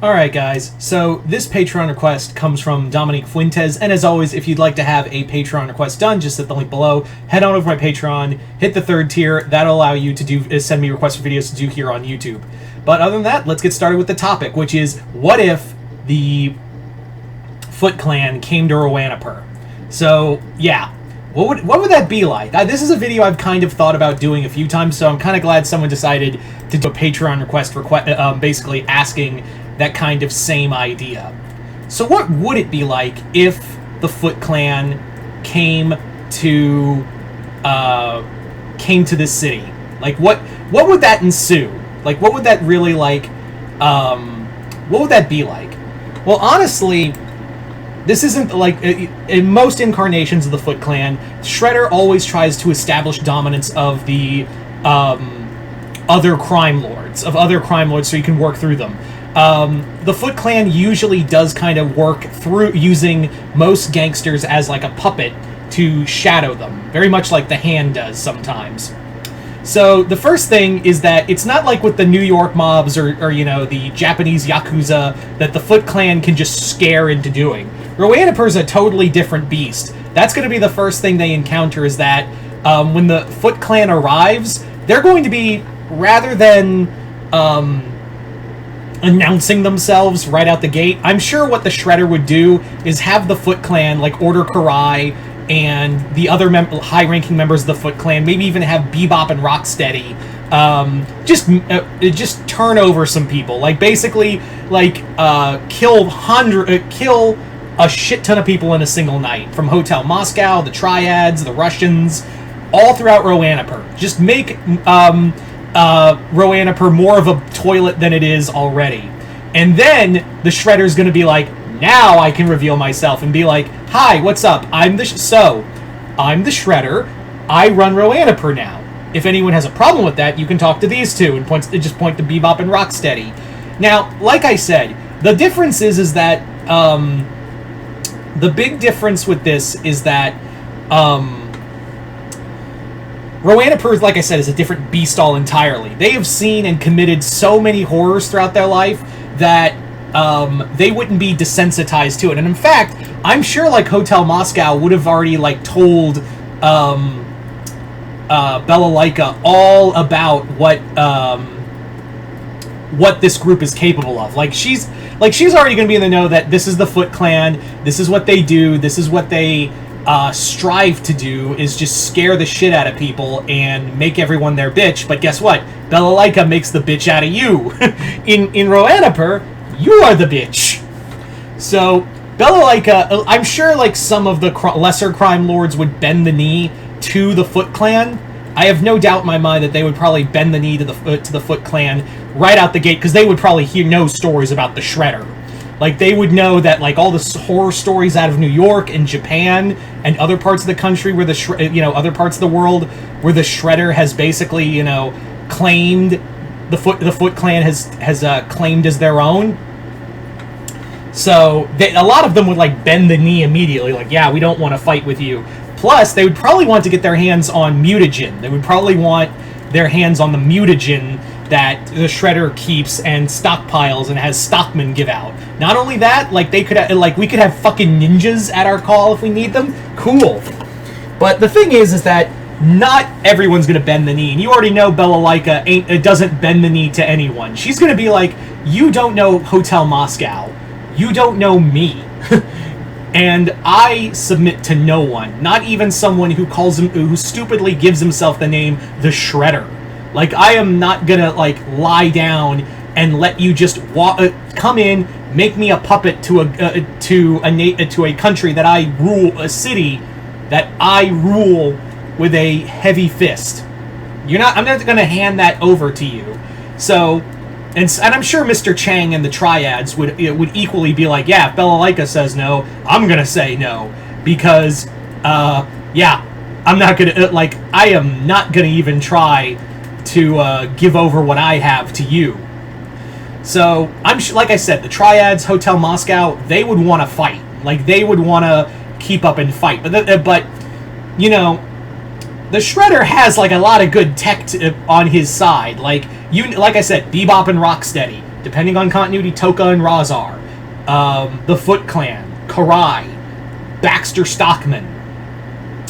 Alright guys, so this Patreon request comes from Dominique Fuentes, and as always, if you'd like to have a Patreon request done, just hit the link below, head on over to my Patreon, hit the 3rd tier, that'll allow you to send me requests for videos to do here on YouTube. But other than that, let's get started with the topic, which is, what if the Foot Clan came to Roanapur? So, yeah. What would that be like? This is a video I've kind of thought about doing a few times, so I'm kind of glad someone decided to do a Patreon request, basically asking that kind of same idea. So what would it be like if the Foot Clan came to this city? Like, what would that ensue? Like, what would that really like? What would that be like? Well, honestly, this isn't like in most incarnations of the Foot Clan. Shredder always tries to establish dominance of the other crime lords, so you can work through them. The Foot Clan usually does kind of work through using most gangsters as like a puppet to shadow them, very much like the Hand does sometimes. So the first thing is that it's not like with the New York mobs or you know, the Japanese Yakuza that the Foot Clan can just scare into doing. Roanapur's a totally different beast. That's going to be the first thing they encounter, is that when the Foot Clan arrives, they're going to be, rather than announcing themselves right out the gate, I'm sure what the Shredder would do is have the Foot Clan, like, order Karai and the other high-ranking members of the Foot Clan, maybe even have Bebop and Rocksteady, just turn over some people. Like, basically, like, kill a shit ton of people in a single night. From Hotel Moscow, the Triads, the Russians, all throughout Roanapur. Just make Roanapur more of a toilet than it is already. And then the Shredder's gonna be like, now I can reveal myself and be like, hi, what's up? I'm the Shredder. I run Roanapur now. If anyone has a problem with that, you can talk to these two, and just point to Bebop and Rocksteady. Now, like I said, the difference is that the big difference with this is that Roanapur, like I said, is a different beast all entirely. They have seen and committed so many horrors throughout their life that they wouldn't be desensitized to it. And in fact, I'm sure like Hotel Moscow would have already like told Balalaika all about what this group is capable of. She's already going to be in the know that this is the Foot Clan, this is what they do, this is what they strive to do, is just scare the shit out of people and make everyone their bitch. But guess what? Balalaika makes the bitch out of you. in Roanapur, you are the bitch. So Balalaika, I'm sure like some of the lesser crime lords would bend the knee to the Foot Clan. I have no doubt in my mind that they would probably bend the knee to the Foot Clan right out the gate, because they would probably know stories about the Shredder. Like, they would know that, like, all the horror stories out of New York and Japan and other parts of the country where other parts of the world where the Shredder has basically, claimed the Foot Clan has claimed as their own. So a lot of them would like bend the knee immediately, like, yeah, we don't want to fight with you. Plus, they would probably want to get their hands on mutagen. They would probably want their hands on the mutagen that the Shredder keeps and stockpiles and has stockmen give out. Not only that, like, we could have fucking ninjas at our call if we need them. Cool. But the thing is that not everyone's gonna bend the knee, and you already know Balalaika doesn't bend the knee to anyone. She's gonna be like, you don't know Hotel Moscow. You don't know me. And I submit to no one, not even someone who stupidly gives himself the name the Shredder. Like, I am not gonna like lie down and let you just come in, make me a puppet to a country that I rule, a city that I rule with a heavy fist. I'm not gonna hand that over to you. So. And I'm sure Mr. Chang and the Triads would equally be like, yeah, if Balalaika says no, I'm gonna say no. Because, yeah, I'm not gonna, I am not gonna even try to give over what I have to you. So, like I said, the Triads, Hotel Moscow, they would want to fight. Like, they would want to keep up and fight. But you know, the Shredder has like a lot of good tech on his side. Like I said, Bebop and Rocksteady. depending on continuity, Toka and Razar, the Foot Clan, Karai, Baxter Stockman,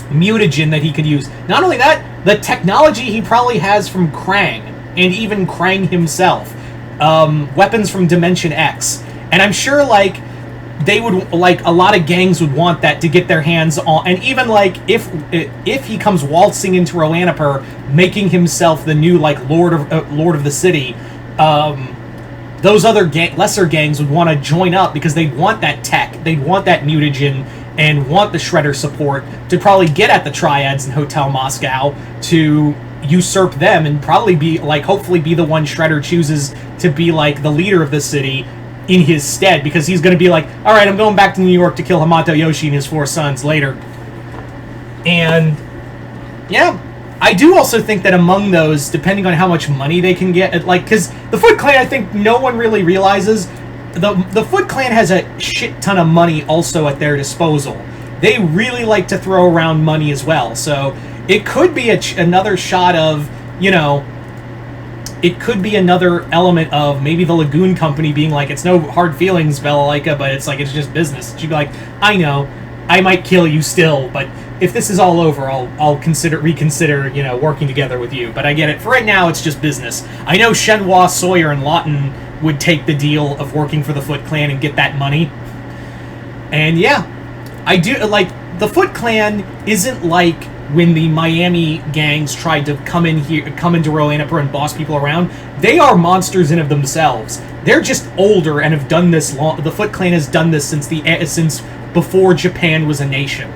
mutagen that he could use. Not only that, the technology he probably has from Krang, and even Krang himself. Weapons from Dimension X. And I'm sure, like, they would, like, a lot of gangs would want that to get their hands on, and even, like, if he comes waltzing into Roanapur, making himself the new, like, Lord of the city, those other lesser gangs would want to join up because they'd want that tech, they'd want that mutagen, and want the Shredder support to probably get at the Triads in Hotel Moscow to usurp them and probably be, like, hopefully be the one Shredder chooses to be, like, the leader of the city in his stead, because he's going to be like, alright, I'm going back to New York to kill Hamato Yoshi and his 4 sons later. And, yeah, I do also think that among those, depending on how much money they can get, like, because the Foot Clan, I think no one really realizes, the Foot Clan has a shit ton of money also at their disposal. They really like to throw around money as well, so it could be another shot of, you know, it could be another element of maybe the Lagoon Company being like, it's no hard feelings, Bellalaika, but it's like, it's just business. She'd be like, I know, I might kill you still, but if this is all over, I'll reconsider, you know, working together with you. But I get it. For right now, it's just business. I know Shenhua, Sawyer, and Lawton would take the deal of working for the Foot Clan and get that money. And yeah, I do, like, the Foot Clan isn't like when the Miami gangs tried to come into Roanapur and boss people around. They are monsters in of themselves. They're just older and have done this long. The Foot Clan has done this since before Japan was a nation.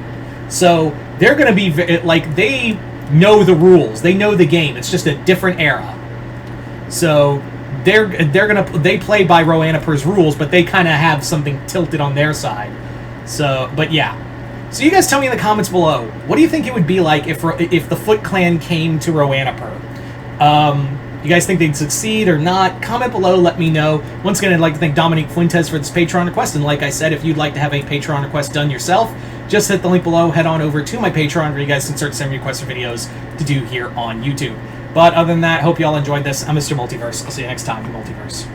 So they're going to be like, they know the rules. They know the game. It's just a different era. So they play by Roanapur's rules, but they kind of have something tilted on their side. So, but yeah. So you guys tell me in the comments below, what do you think it would be like if the Foot Clan came to Roanapur? You guys think they'd succeed or not? Comment below, let me know. Once again, I'd like to thank Dominique Fuentes for this Patreon request, and like I said, if you'd like to have a Patreon request done yourself, just hit the link below, head on over to my Patreon where you guys can start sending requests for videos to do here on YouTube. But other than that, hope you all enjoyed this. I'm Mr. Multiverse. I'll see you next time in Multiverse.